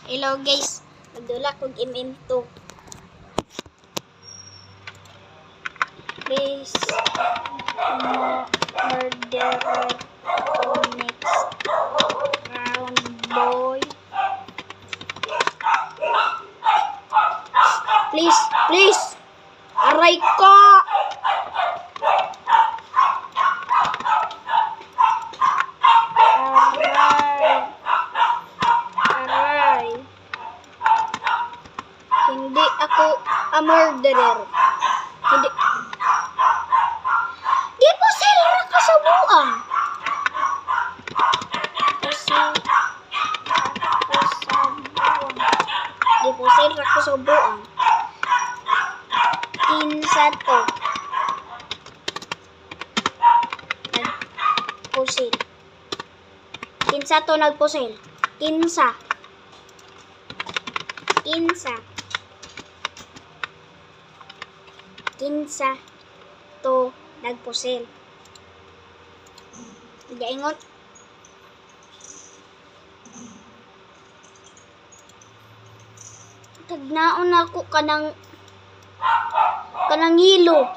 Hello guys, nagdula kog MM2. Please murderer to next round boy. Please. Aray ka. Aray. Hindi ako a murderer. Hindi. Di po sila ka sa buang. Di po sila ka sa buang. Kinsa to. Nagpusil. Kinsa to nagpusil. Kinsa to nagpusil. Gaingon. Tagnaon ako kanang hilo.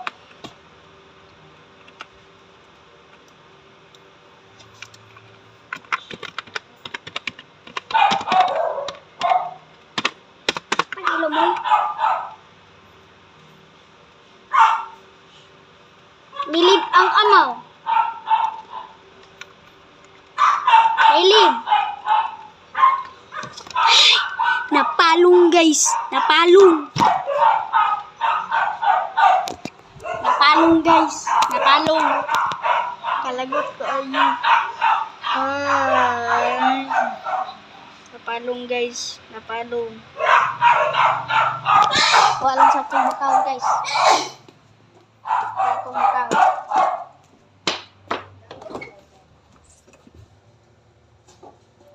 Hilo mo. Milib ang amaw. Milib. Napalong guys. Napalong guys. Kalagot ko ayo. Napalong guys. Walang sa kumakaw guys.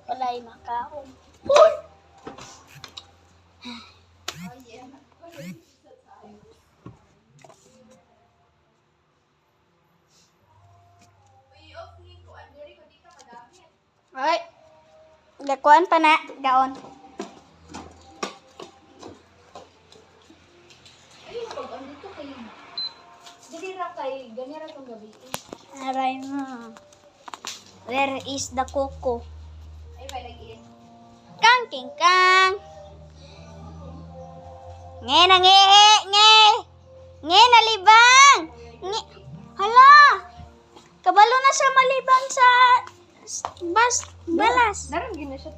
Walay makaon. Ay, gakuan pa na, gaon. Ay, pag andito kay dili ra kay ganira tong gabi. Aray mo. Where is the coco? Ay, may lagi. Kang. Nge nalibang. Nge. Hala. Kabalo na siya malibang sa balas. Daran gina siya